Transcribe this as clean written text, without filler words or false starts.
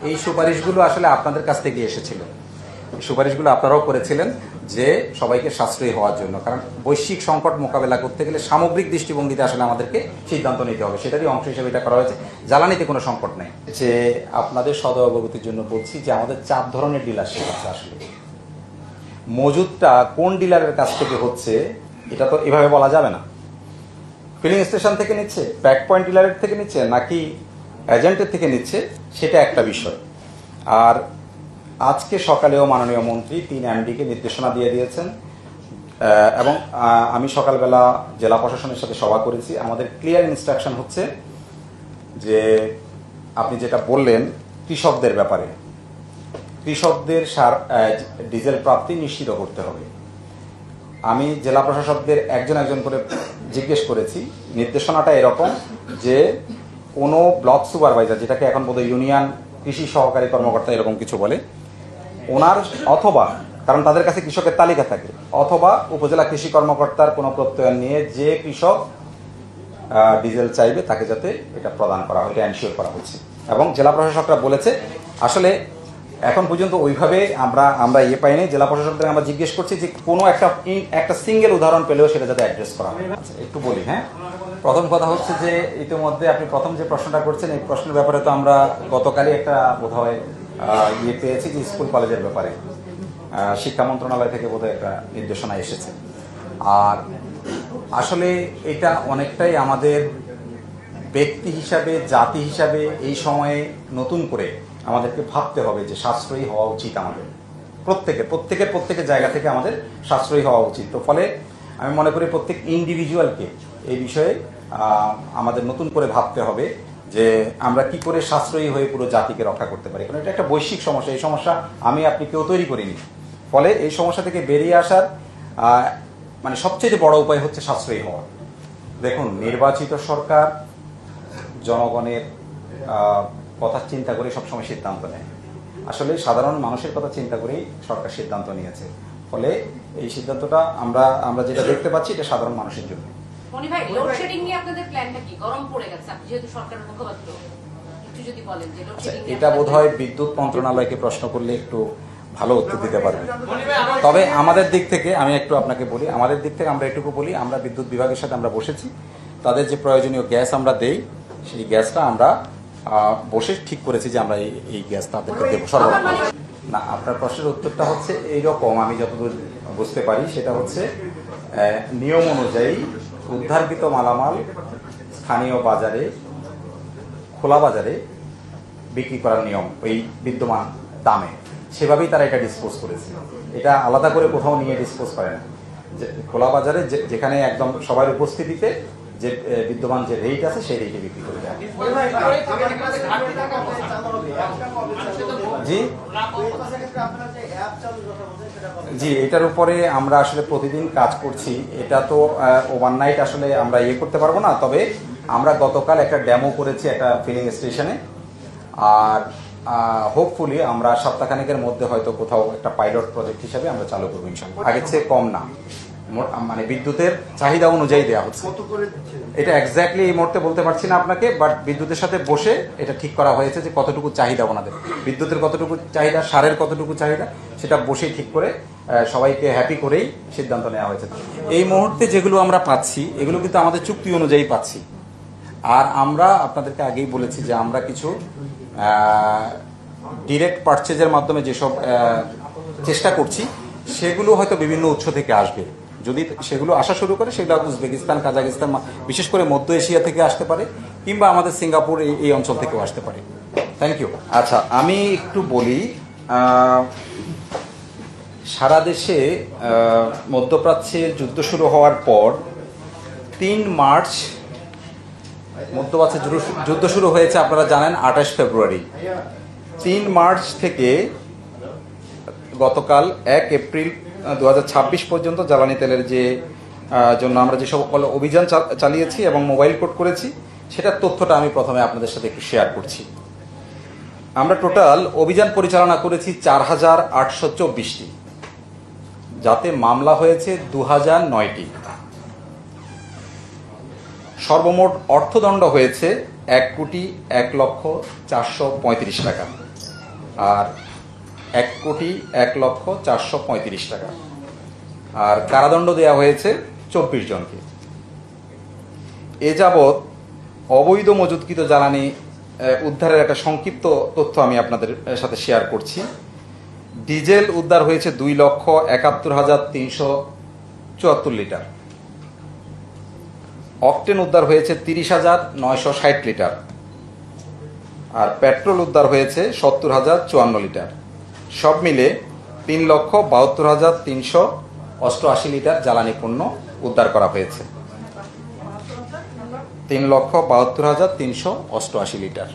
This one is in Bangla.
এই সুপারিশগুলো আসলে আপনাদের কাছ থেকে এসেছিল। সুপারিশগুলো আপনারাও করেছিলেন যে সবাইকে সাশ্রয়ী হওয়ার জন্য, কারণ বৈশ্বিক সংকট মোকাবেলা করতে গেলে সামগ্রিক দৃষ্টিভঙ্গিতে আসলে আমাদেরকে সিদ্ধান্ত নিতে হবে, সেটারই অংশ হিসেবে এটা করা হয়েছে। জ্বালানিতে কোনো সংকট নেই। যে আপনাদের সদয় অবগতির জন্য বলছি যে আমাদের 4 ধরনের ডিলারশিপ আছে। আসলে মজুদটা কোন ডিলারের কাছ থেকে হচ্ছে এটা তো এভাবে বলা যাবে না। ফিলিং স্টেশন থেকে নিচ্ছে, প্যাক পয়েন্ট ডিলারের থেকে নিচ্ছে, নাকি এজেন্টের থেকে নিচ্ছে, সেটা একটা বিষয়। আর আজকে সকালেও মাননীয় মন্ত্রী 3 এমডিকে নির্দেশনা দিয়ে দিয়েছেন, এবং আমি সকালবেলা জেলা প্রশাসনের সাথে সভা করেছি। আমাদের ক্লিয়ার ইনস্ট্রাকশন হচ্ছে যে আপনি যেটা বললেন কৃষকদের ব্যাপারে, কৃষকদের ডিজেল প্রাপ্তি নিশ্চিত করতে হবে। আমি জেলা প্রশাসকদের একজন করে জিজ্ঞেস করেছি। নির্দেশনাটা এরকম যে কোনো ব্লক সুপারভাইজার, যেটাকে এখন বোধহয় ইউনিয়ন কৃষি সহকারী কর্মকর্তা এরকম কিছু বলে, ওনার অথবা, কারণ তাদের কাছে কৃষকের তালিকা থাকে, অথবা উপজেলা কৃষি কর্মকর্তার কোনো প্রত্যয়ন নিয়ে যে কৃষক ডিজেল চাইবে তাকে যাতে এটা প্রদান করা হয়, এটা এনশিওর করা হচ্ছে। এবং জেলা প্রশাসকরা বলেছে, আসলে এখন পর্যন্ত ওইভাবে আমরা পাইনি। জেলা প্রশাসকদের আমরা জিজ্ঞেস করছি যে কোনো একটা সিঙ্গেল উদাহরণ পেলেও সেটা যাতে অ্যাড্রেস করা হয়। একটু বলি। হ্যাঁ, প্রথম কথা হচ্ছে যে ইতিমধ্যে আপনি প্রথম যে প্রশ্নটা করছেন, এই প্রশ্নের ব্যাপারে তো আমরা গতকালই একটা বোধহয় পেয়েছি যে স্কুল কলেজের ব্যাপারে শিক্ষা মন্ত্রণালয় থেকে বোধহয় একটা নির্দেশনা এসেছে। আর আসলে এটা অনেকটাই আমাদের ব্যক্তি হিসাবে, জাতি হিসাবে এই সময়ে নতুন করে আমাদেরকে ভাবতে হবে যে সাশ্রয়ী হওয়া উচিত। আমাদের প্রত্যেকের জায়গা থেকে আমাদের সাশ্রয়ী হওয়া উচিত। তো ফলে আমি মনে করি প্রত্যেক ইন্ডিভিজুয়ালকে এই বিষয়ে আমাদের নতুন করে ভাবতে হবে যে আমরা কি করে সাশ্রয়ী হয়ে পুরো জাতিকে রক্ষা করতে পারি। কারণ এটা একটা বৈশ্বিক সমস্যা, এই সমস্যা আপনি কেউ তৈরি করিনি। ফলে এই সমস্যা থেকে বেরিয়ে আসার মানে সবচেয়ে বড় উপায় হচ্ছে সাশ্রয়ী হওয়া। দেখুন, নির্বাচিত সরকার জনগণের কথা চিন্তা করে সবসময় সিদ্ধান্ত নেয়। আসলে সাধারণ মানুষের কথা চিন্তা করেই সরকার সিদ্ধান্ত নিয়েছে। ফলে এই সিদ্ধান্তটা আমরা যেটা দেখতে পাচ্ছি এটা সাধারণ মানুষের জন্য। এটা বোধহয় বিদ্যুৎ মন্ত্রণালয়কে প্রশ্ন করলে একটু ভালো উত্তর দিতে পারবে। তবে আমাদের দিক থেকে আমি একটু আপনাকে বলি, আমাদের দিক থেকে আমরা এটুকু বলি, আমরা বিদ্যুৎ বিভাগের সাথে আমরা বসেছি। তাদের যে প্রয়োজনীয় গ্যাস আমরা দেই, সেই গ্যাসটা আমরা বসে ঠিক করেছি যে আমরা এই গ্যাস তাদেরকে দেবো সরবরাহ। না, আপনার প্রশ্নের উত্তরটা হচ্ছে এইরকম, আমি যতদূর বুঝতে পারি সেটা হচ্ছে নিয়ম অনুযায়ী উদ্ধারকৃত মালামাল স্থানীয় বাজারে, খোলা বাজারে বিক্রি করার নিয়ম ওই বিদ্যমান দামে, সেভাবেই তারা এটা ডিসপোজ করেছে। এটা আলাদা করে কোথাও নিয়ে ডিসপোজ করে না। যে খোলা বাজারে যেখানে একদম সবার উপস্থিতিতে যে বিদ্যমান যে রেট আছে সেই রেটে বিক্রি করে দেয়। জি, এটার উপরে আমরা আসলে প্রতিদিন কাজ করছি। এটা তো ওভারনাইট আসলে আমরা করতে পারবো না। তবে আমরা গতকাল একটা ডেমো করেছি একটা ফিলিং স্টেশনে। আর হোপফুলি আমরা সপ্তাহখানেকের মধ্যে হয়তো কোথাও একটা পাইলট প্রজেক্ট হিসেবে আমরা চালু করবো ইনশাআল্লাহ। আগের চেয়ে কম না, মানে বিদ্যুতের চাহিদা অনুযায়ী দেওয়া হচ্ছে। এটা এক্স্যাক্টলি এই মুহূর্তে বলতে পারছি না আপনাকে, বাট বিদ্যুতের সাথে বসে এটা ঠিক করা হয়েছে যে কতটুকু চাহিদা ওনাদের, বিদ্যুতের কতটুকু চাহিদা, সারের কতটুকু চাহিদা, সেটা বসেই ঠিক করে সবাইকে হ্যাপি করেই সিদ্ধান্ত নেওয়া হয়েছে। এই মুহূর্তে যেগুলো আমরা পাচ্ছি এগুলো কিন্তু আমাদের চুক্তি অনুযায়ী পাচ্ছি। আর আমরা আপনাদেরকে আগেই বলেছি যে আমরা কিছু ডিরেক্ট পারচেজের মাধ্যমে যেসব চেষ্টা করছি সেগুলো হয়তো বিভিন্ন উৎস থেকে আসবে। যদি সেগুলো আসা শুরু করে সেগুলো উজবেকিস্তান, কাজাকিস্তান, বিশেষ করে মধ্য এশিয়া থেকে আসতে পারে, কিংবা আমাদের সিঙ্গাপুর এই অঞ্চল থেকেও আসতে পারে। Thank you. আচ্ছা, আমি একটু বলি, সারা দেশে মধ্যপ্রাচ্যে যুদ্ধ শুরু হওয়ার পর 3 মার্চ মধ্যপ্রাচ্যে যুদ্ধ শুরু হয়েছে, আপনারা জানেন 28 ফেব্রুয়ারি। 3 মার্চ থেকে গতকাল 1 এপ্রিল 2026 পর্যন্ত জ্বালানি তেলের যে জন্য আমরা যে সকল অভিযান চালিয়েছি এবং মোবাইল কোড করেছি, সেটার তথ্যটা আমি প্রথমে আপনাদের সাথে একটু শেয়ার করছি। আমরা টোটাল অভিযান পরিচালনা করেছি 4824টি, যাতে মামলা হয়েছে 2009টি। সর্বমোট অর্থদণ্ড হয়েছে 1,01,04,35 টাকা। আর 1,01,04,35 টাকা। আর কারাদণ্ড দেওয়া হয়েছে 24 জনকে। এ যাবৎ অবৈধ মজুতকৃত জ্বালানি উদ্ধারের একটা সংক্ষিপ্ত তথ্য আমি আপনাদের সাথে শেয়ার করছি। ডিজেল উদ্ধার হয়েছে 2,71,374 লিটার। অকটেন উদ্ধার হয়েছে 30,960 লিটার। আর পেট্রোল উদ্ধার হয়েছে 70,054 লিটার। সব মিলে 3,72,388 লিটার জ্বালানি পণ্য উদ্ধার করা হয়েছে। 3,72,388 লিটার।